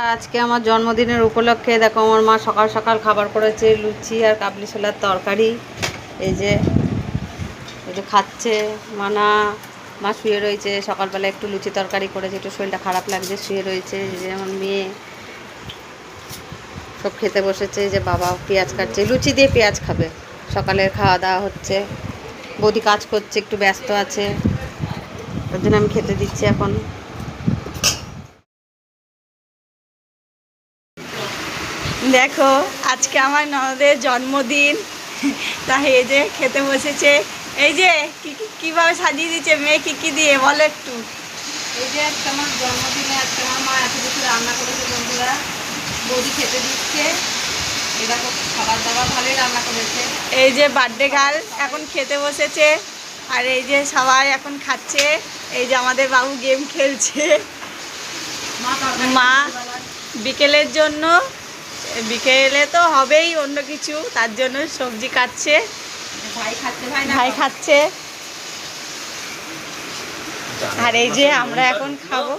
আজকে আমার জন্মদিনের উপলক্ষে দেখো আমার মা সকাল সকাল খাবার করেছে, লুচি আর কাবলি ছোলার তরকারি। এই যে খাচ্ছে। মা শুয়ে রয়েছে, সকালবেলা একটু লুচি তরকারি করেছে, একটু শরীরটা খারাপ লাগছে, শুয়ে রয়েছে। এই যে আমার মেয়ে সব খেতে বসেছে। যে বাবা পেঁয়াজ কাটছে, লুচি দিয়ে পেঁয়াজ খাবে। সকালের খাওয়া দাওয়া হচ্ছে। বৌদি কাজ করছে, একটু ব্যস্ত আছে, ওর জন্য আমি খেতে দিচ্ছি এখন। দেখো আজকে আমার ননদের জন্মদিন, তাই এই যে খেতে বসেছে। এই যে কিভাবে সাজিয়ে দিচ্ছে মেয়ে, কি দিয়ে বলো একটু। এই যে আজকে আমার জন্মদিনে আজকে আমার মা এত কিছু রান্না করেছে বন্ধুরা, বৌদি খেতে দিচ্ছে। এরকম খাবার দাবার ভালোই রান্না করেছে। এই যে বার্থডে গার্ল এখন খেতে বসেছে, আর এই যে সবাই এখন খাচ্ছে। এই যে আমাদের বাবু গেম খেলছে। মা বিকেলের জন্য, বিকেলে তো হবেই অন্য কিছু, তার জন্য সবজি কাটছে। ভাই খাচ্ছে। আর এই যে আমরা এখন খাবো।